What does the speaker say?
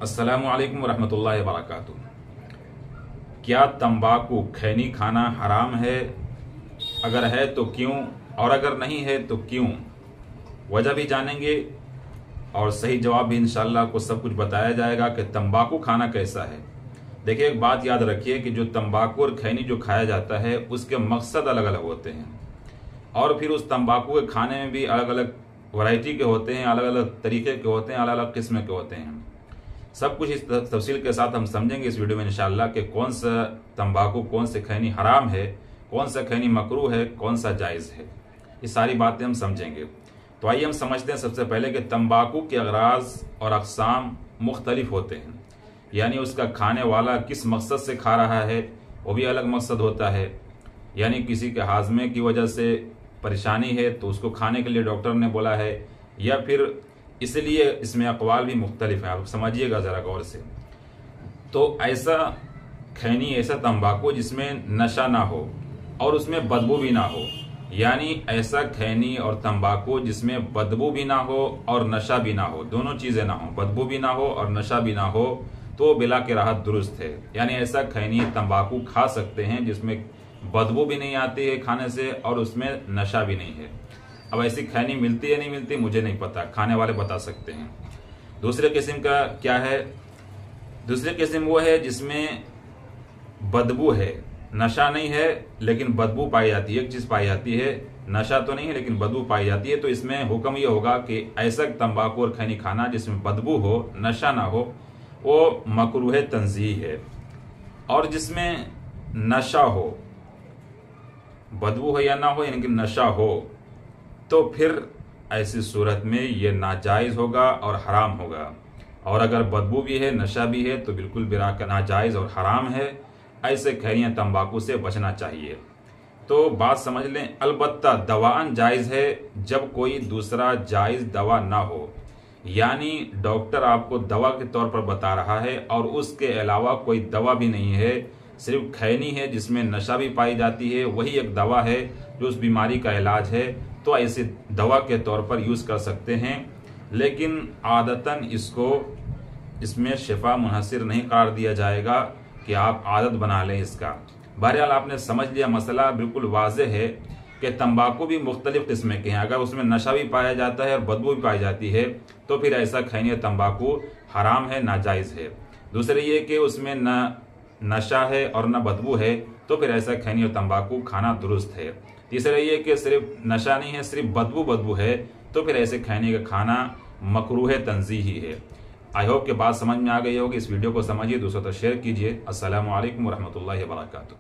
अस्सलामुअलैकुम वरहमतुल्लाहि वबरकातुहू। क्या तंबाकू खैनी खाना हराम है? अगर है तो क्यों, और अगर नहीं है तो क्यों? वजह भी जानेंगे और सही जवाब भी इंशाअल्लाह आपको सब कुछ बताया जाएगा कि तंबाकू खाना कैसा है। देखिए, एक बात याद रखिए कि जो तंबाकू और खैनी जो खाया जाता है उसके मकसद अलग अलग होते हैं, और फिर उस तंबाकू के खाने में भी अलग अलग वैरायटी के होते हैं, अलग अलग तरीके के होते हैं, अलग अलग किस्म के होते हैं। सब कुछ इस तफसील के साथ हम समझेंगे इस वीडियो में इंशाअल्लाह कि कौन सा तंबाकू, कौन से खैनी हराम है, कौन सा खैनी मकरूह है, कौन सा जायज़ है। ये सारी बातें हम समझेंगे। तो आइए हम समझते हैं सबसे पहले कि तंबाकू के अगराज और अक़साम मुख्तलिफ होते हैं, यानी उसका खाने वाला किस मकसद से खा रहा है वो भी अलग मकसद होता है। यानी किसी के हाजमे की वजह से परेशानी है तो उसको खाने के लिए डॉक्टर ने बोला है, या फिर इसलिए इसमें अक़वाल भी मुख्तलिफ हैं। आप समझिएगा ज़रा गौर से। तो ऐसा खैनी, ऐसा तंबाकू जिसमें नशा ना हो और उसमें बदबू भी ना हो, यानी ऐसा खैनी और तंबाकू जिसमें बदबू भी ना हो और नशा भी ना हो, दोनों चीज़ें ना हो, बदबू भी ना हो और नशा भी ना हो, तो बिला के राहत दुरुस्त है। यानी ऐसा खैनी तंबाकू खा सकते हैं जिसमें बदबू भी नहीं आती है खाने से और उसमें नशा भी नहीं है। अब ऐसी खैनी मिलती है नहीं मिलती मुझे नहीं पता, खाने वाले बता सकते हैं। दूसरे किस्म का क्या है? दूसरे किस्म वो है जिसमें बदबू है, नशा नहीं है लेकिन बदबू पाई जाती है। एक चीज पाई जाती है, नशा तो नहीं है लेकिन बदबू पाई जाती है। तो इसमें हुक्म ये होगा कि ऐसा तंबाकू और खैनी खाना जिसमें बदबू हो, नशा ना हो, वो मकरूह तंज़ीह है। और जिसमें नशा हो, बदबू हो या ना हो, यानी कि नशा हो, तो फिर ऐसी सूरत में ये नाजायज होगा और हराम होगा। और अगर बदबू भी है, नशा भी है, तो बिल्कुल बिरा का नाजायज और हराम है। ऐसे खैनियाँ तंबाकू से बचना चाहिए। तो बात समझ लें, अलबत्ता दवाअन जायज़ है जब कोई दूसरा जायज़ दवा ना हो, यानी डॉक्टर आपको दवा के तौर पर बता रहा है और उसके अलावा कोई दवा भी नहीं है, सिर्फ खैनी है जिसमें नशा भी पाई जाती है, वही एक दवा है जो उस बीमारी का इलाज है, तो ऐसे दवा के तौर पर यूज़ कर सकते हैं। लेकिन आदतन इसमें शिफा मुनहसिर नहीं करार दिया जाएगा कि आप आदत बना लें इसका। बहरहाल आपने समझ लिया, मसला बिल्कुल वाज़ेह है कि तंबाकू भी मुख्तलिफ किस्म के हैं। अगर उसमें नशा भी पाया जाता है और बदबू भी पाई जाती है तो फिर ऐसा खैनी तंबाकू हराम है, नाजायज़ है। दूसरे ये कि उसमें न नशा है और न बदबू है, तो फिर ऐसा खैनी और तंबाकू खाना दुरुस्त है। तीसरा ये कि सिर्फ नशा नहीं है, सिर्फ बदबू है, तो फिर ऐसे खैनी का खाना मकरूह तंज़ीह ही है। आई होप कि बात समझ में आ गई होगी। इस वीडियो को समझिए, दूसरों तक शेयर कीजिए। अस्सलामु अलैकुम वरहमतुल्लाहि वबरकातुहू।